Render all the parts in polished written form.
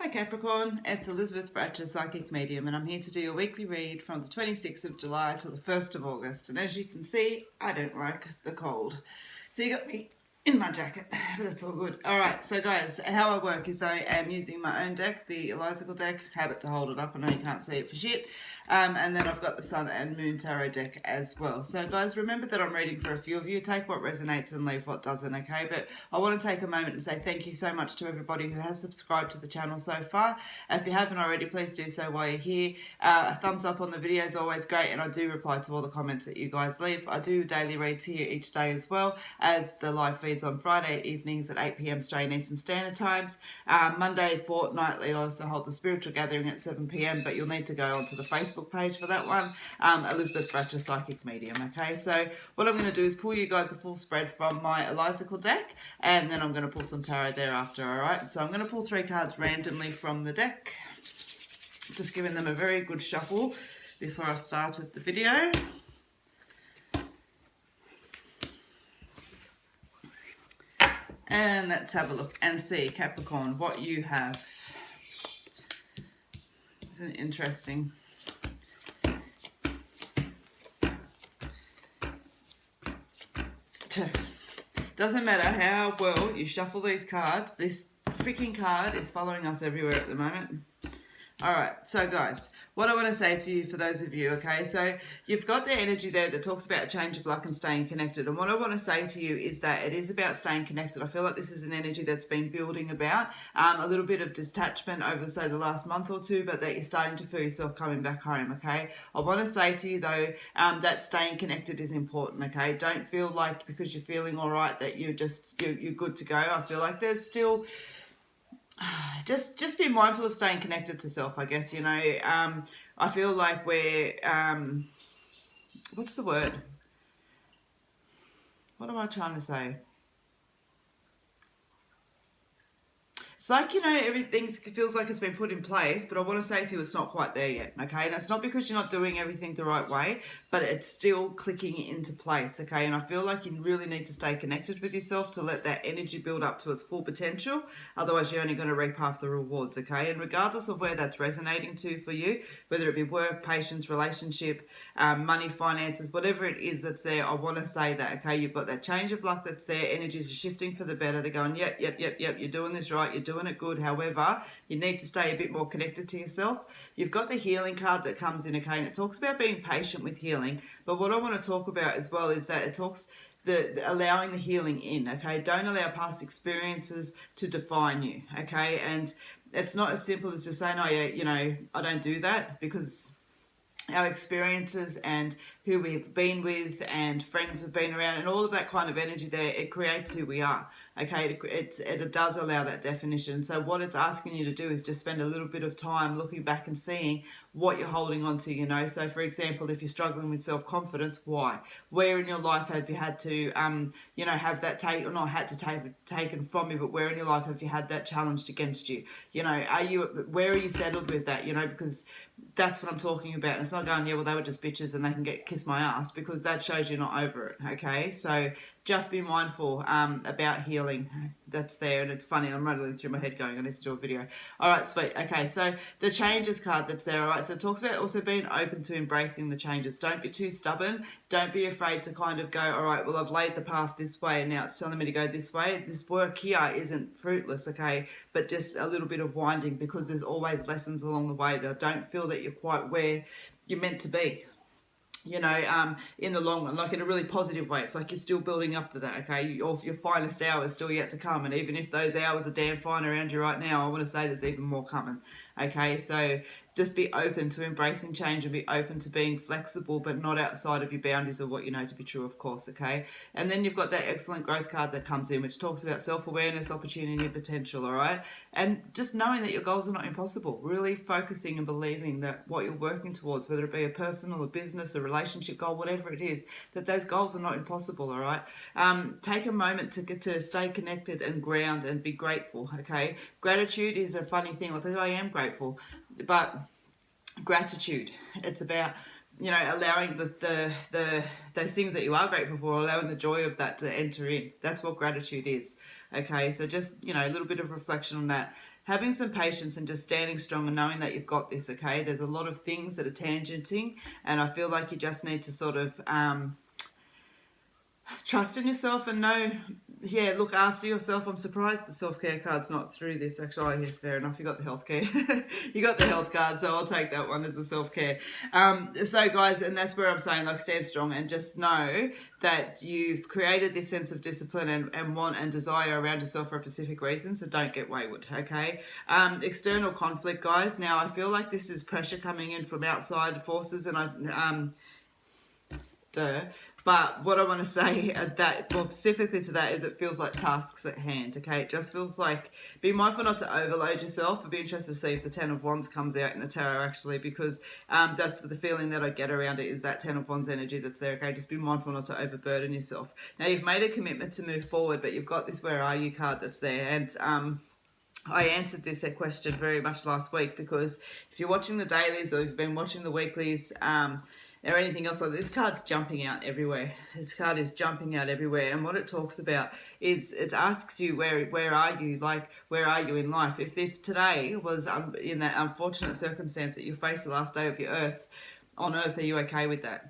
Hi Capricorn, it's Elizabeth Bratcher, Psychic Medium, and I'm here to do your weekly read from the 26th of July till the 1st of August. And as you can see, I don't like the cold. So you got me in my jacket, but it's all good. Alright, so guys, how I work is I am using my own deck, the Elizacle deck, habit to hold it up, I know you can't see it for shit. And then I've got the Sun and Moon Tarot deck as well. So guys, remember that I'm reading for a few of you. Take what resonates and leave what doesn't, okay? But I want to take a moment and say thank you so much to everybody who has subscribed to the channel so far. If you haven't already, please do so while you're here. A thumbs up on the video is always great, and I do reply to all the comments that you guys leave. I do daily reads here each day as well as the live feeds on Friday evenings at 8 p.m. Australian Eastern Standard Times. Monday fortnightly I also hold the spiritual gathering at 7 p.m, but you'll need to go onto the Facebook page for that one, Elizabeth Bratcher, Psychic Medium. Okay, so what I'm going to do is pull you guys a full spread from my Elizacle deck, and then I'm going to pull some tarot thereafter. Alright, so I'm going to pull 3 cards randomly from the deck, just giving them a very good shuffle before I've started the video. And let's have a look and see, Capricorn, what you have. Isn't it interesting? Doesn't matter how well you shuffle these cards, this freaking card is following us everywhere at the moment. Alright, so guys, what I want to say to you, for those of you, okay, so you've got the energy there that talks about a change of luck and staying connected, and what I want to say to you is that it is about staying connected. I feel like this is an energy that's been building about, a little bit of detachment over, say, the last month or two, but that you're starting to feel yourself coming back home, okay? I want to say to you, though, that staying connected is important, okay? Don't feel like because you're feeling alright that you're good to go. I feel like there's still... Just be mindful of staying connected to self, I guess, you know. I feel like we're, what's the word? What am I trying to say? It's like, you know, everything feels like it's been put in place, but I want to say to you it's not quite there yet, okay? And it's not because you're not doing everything the right way, but it's still clicking into place, okay? And I feel like you really need to stay connected with yourself to let that energy build up to its full potential. Otherwise, you're only going to reap half the rewards, okay? And regardless of where that's resonating to for you, whether it be work, patience, relationship, money, finances, whatever it is that's there, I want to say that, okay? You've got that change of luck that's there. Energies are shifting for the better. They're going, yep, you're doing this right. You're doing it good. However, you need to stay a bit more connected to yourself. You've got the healing card that comes in, okay, and it talks about being patient with healing. But what I want to talk about as well is that it talks allowing the healing in, okay? Don't allow past experiences to define you, okay? And it's not as simple as just saying, oh yeah, you know, I don't do that, because our experiences and who we've been with and friends we've been around and all of that kind of energy there, it creates who we are, okay? It does allow that definition. So what it's asking you to do is just spend a little bit of time looking back and seeing what you're holding on to, you know. So for example, if you're struggling with self-confidence, why? Where in your life have you had to, you know, have that taken from you, but where in your life have you had that challenged against you? You know, where are you settled with that, you know, because that's what I'm talking about. And it's not going, yeah, well, they were just bitches and they can kiss my ass, because that shows you're not over it, okay? So just be mindful about healing that's there. And it's funny, I'm rattling through my head going, I need to do a video. All right, sweet. Okay, so the changes card that's there, all right? So it talks about also being open to embracing the changes. Don't be too stubborn. Don't be afraid to kind of go, all right, well, I've laid the path this way and now it's telling me to go this way. This work here isn't fruitless, okay? But just a little bit of winding, because there's always lessons along the way that don't feel that you're quite where you're meant to be, you know, in the long run, like in a really positive way. It's like you're still building up to that, okay? Your finest hours still yet to come, and even if those hours are damn fine around you right now, I want to say there's even more coming, okay? So just be open to embracing change and be open to being flexible, but not outside of your boundaries of what you know to be true, of course, okay? And then you've got that excellent growth card that comes in, which talks about self-awareness, opportunity, and potential, all right? And just knowing that your goals are not impossible, really focusing and believing that what you're working towards, whether it be a personal, a business, a relationship goal, whatever it is, that those goals are not impossible, all right? Take a moment to stay connected and ground and be grateful, okay? Gratitude is a funny thing. Like, I am grateful, but gratitude, it's about you know, allowing those things that you are grateful for, allowing the joy of that to enter in. That's what gratitude is. Okay, so just, you know, a little bit of reflection on that. Having some patience and just standing strong and knowing that you've got this, okay? There's a lot of things that are tangenting, and I feel like you just need to sort of trust in yourself and know, yeah, look after yourself. I'm surprised the self-care card's not through this. Actually, oh, yeah, fair enough. You got the healthcare. You got the health card, so I'll take that one as a self-care. So, guys, and that's where I'm saying, like, stand strong and just know that you've created this sense of discipline and want and desire around yourself for a specific reason, so don't get wayward, okay? External conflict, guys. Now, I feel like this is pressure coming in from outside forces, and but what I want to say that more specifically to that is it feels like tasks at hand, okay? It just feels like be mindful not to overload yourself. I'd be interested to see if the Ten of Wands comes out in the tarot actually, because that's the feeling that I get around it is that Ten of Wands energy that's there, okay? Just be mindful not to overburden yourself. Now you've made a commitment to move forward, but you've got this Where Are You card that's there, and I answered this question very much last week, because if you're watching the dailies or you've been watching the weeklies, or anything else like this card's jumping out everywhere. This card is jumping out everywhere, and what it talks about is it asks you where are you, like where are you in life. If today was in that unfortunate circumstance that you face the last day of your on earth, are you okay with that?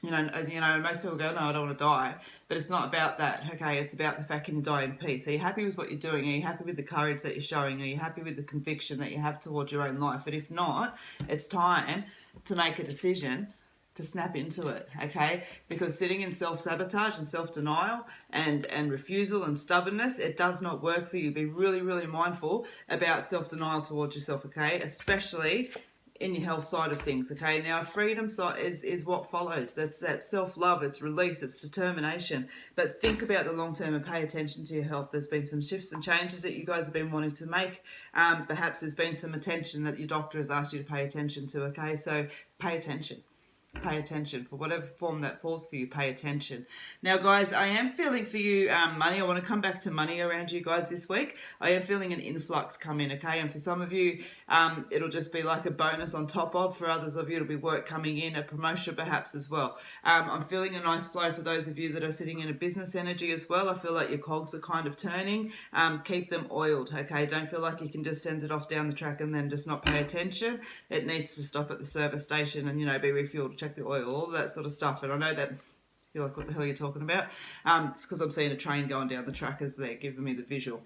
You know, most people go, no, I don't want to die, but it's not about that, okay? It's about the fact can you die in peace. Are you happy with what you're doing? Are you happy with the courage that you're showing? Are you happy with the conviction that you have towards your own life? And if not, it's time to make a decision to snap into it, okay? Because sitting in self-sabotage and self-denial and refusal and stubbornness, it does not work for you. Be really, really mindful about self-denial towards yourself, okay? Especially in your health side of things, okay? Now, freedom is what follows. That's that self-love, it's release, it's determination. But think about the long term and pay attention to your health. There's been some shifts and changes that you guys have been wanting to make. Perhaps there's been some attention that your doctor has asked you to pay attention to, okay? So pay attention. Pay attention. For whatever form that falls for you, pay attention. Now, guys, I am feeling for you money. I want to come back to money around you guys this week. I am feeling an influx come in, okay? And for some of you, it'll just be like a bonus on top of. For others of you, it'll be work coming in, a promotion perhaps as well. I'm feeling a nice flow for those of you that are sitting in a business energy as well. I feel like your cogs are kind of turning. Keep them oiled, okay? Don't feel like you can just send it off down the track and then just not pay attention. It needs to stop at the service station and, you know, be refueled, check the oil, all that sort of stuff. And I know that you're like, what the hell are you talking about? It's because I'm seeing a train going down the track as they're giving me the visual.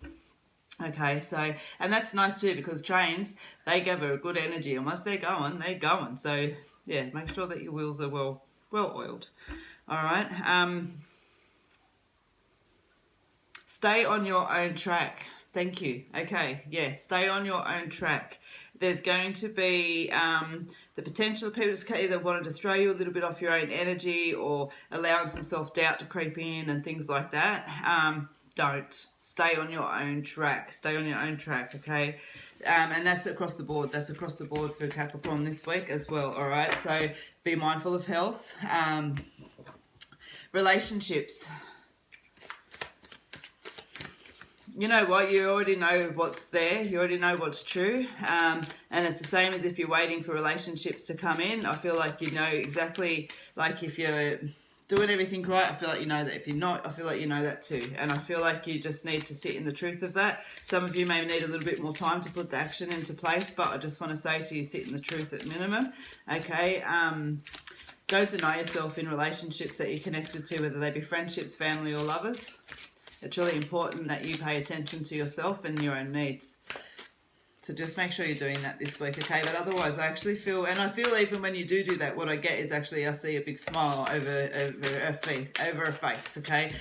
Okay, so, and that's nice too, because trains, they give a good energy, and once they're going, they're going. So, yeah, make sure that your wheels are well oiled. All right. Stay on your own track. Thank you. Okay, yes, stay on your own track. There's going to be the potential of people just either wanting to throw you a little bit off your own energy or allowing some self-doubt to creep in and things like that. Don't. Stay on your own track. Stay on your own track, okay? And that's across the board. That's across the board for Capricorn this week as well, all right? So be mindful of health. Relationships. You know what, you already know what's there, you already know what's true, and it's the same as if you're waiting for relationships to come in. I feel like you know exactly, like if you're doing everything right, I feel like you know that. If you're not, I feel like you know that too, and I feel like you just need to sit in the truth of that. Some of you may need a little bit more time to put the action into place, but I just want to say to you, sit in the truth at minimum, okay? Don't deny yourself in relationships that you're connected to, whether they be friendships, family or lovers. It's really important that you pay attention to yourself and your own needs. So just make sure you're doing that this week, okay? But otherwise, I actually feel, and I feel even when you do that, what I get is actually I see a big smile over a face, okay?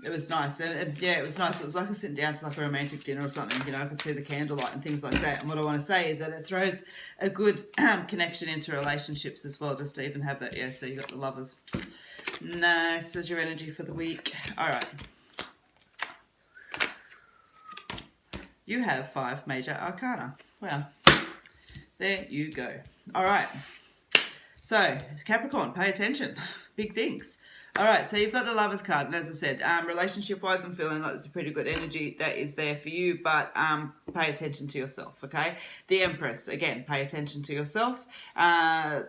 It was nice. Yeah, it was nice. It was like I was sitting down to like a romantic dinner or something. You know, I could see the candlelight and things like that. And what I want to say is that it throws a good connection into relationships as well, just to even have that. Yeah, so you got the lovers. Nice. There's your energy for the week. All right. You have 5 major arcana. Well, there you go. All right. So, Capricorn, pay attention. Big things. All right, so you've got the Lovers card, and as I said, relationship-wise, I'm feeling like there's a pretty good energy that is there for you, but pay attention to yourself, okay? The Empress, again, pay attention to yourself. Where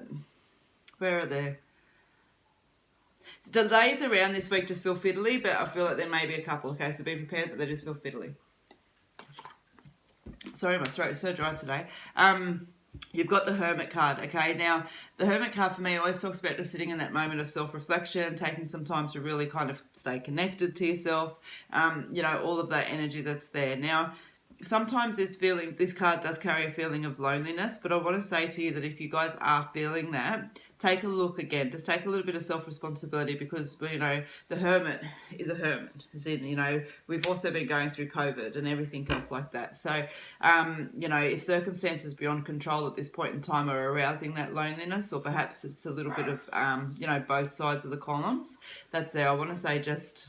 are the delays around this week? Just feel fiddly, but I feel like there may be a couple, okay? So be prepared, but they just feel fiddly. Sorry, my throat is so dry today. You've got the Hermit card, okay? Now, the Hermit card for me always talks about just sitting in that moment of self-reflection, taking some time to really kind of stay connected to yourself, you know, all of that energy that's there. Now, sometimes this card does carry a feeling of loneliness, but I want to say to you that if you guys are feeling that, take a look again. Just take a little bit of self-responsibility, because, you know, the Hermit is a hermit. As in, you know, we've also been going through COVID and everything else like that. So, you know, if circumstances beyond control at this point in time are arousing that loneliness, or perhaps it's a little bit of, you know, both sides of the columns, that's there. I want to say just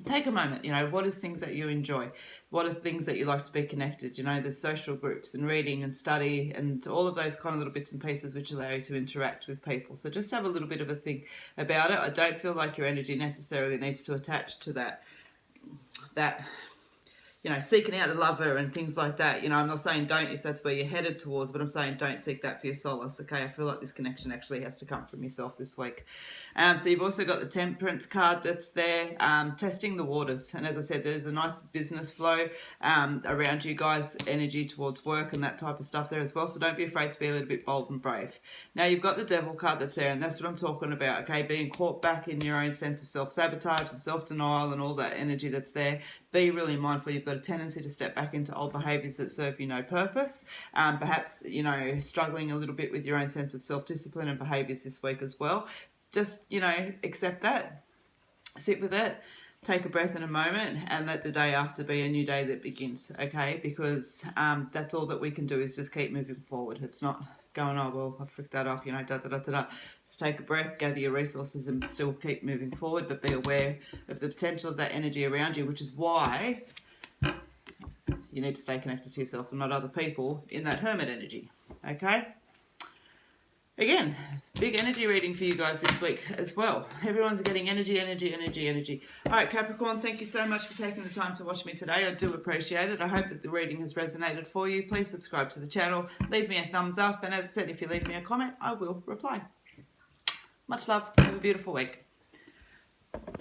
take a moment, you know, what is things that you enjoy? What are things that you like to be connected? You know, there's social groups and reading and study and all of those kind of little bits and pieces which allow you to interact with people. So just have a little bit of a think about it. I don't feel like your energy necessarily needs to attach to that, you know, seeking out a lover and things like that. You know, I'm not saying don't if that's where you're headed towards, but I'm saying don't seek that for your solace, okay? I feel like this connection actually has to come from yourself this week. So you've also got the Temperance card that's there, testing the waters. And as I said, there's a nice business flow around you guys, energy towards work and that type of stuff there as well. So don't be afraid to be a little bit bold and brave. Now you've got the Devil card that's there, and that's what I'm talking about, okay? Being caught back in your own sense of self-sabotage and self-denial and all that energy that's there. Be really mindful. You've got a tendency to step back into old behaviours that serve you no purpose. Perhaps, you know, struggling a little bit with your own sense of self-discipline and behaviours this week as well. Just, you know, accept that. Sit with it. Take a breath in a moment and let the day after be a new day that begins, okay? Because that's all that we can do is just keep moving forward. It's not going, oh, well, I fricked that up, you know, da-da-da-da-da. Just take a breath, gather your resources and still keep moving forward, but be aware of the potential of that energy around you, which is why you need to stay connected to yourself and not other people in that hermit energy, okay? Again, big energy reading for you guys this week as well. Everyone's getting energy, energy, energy, energy. All right, Capricorn, thank you so much for taking the time to watch me today. I do appreciate it. I hope that the reading has resonated for you. Please subscribe to the channel. Leave me a thumbs up. And as I said, if you leave me a comment, I will reply. Much love. Have a beautiful week.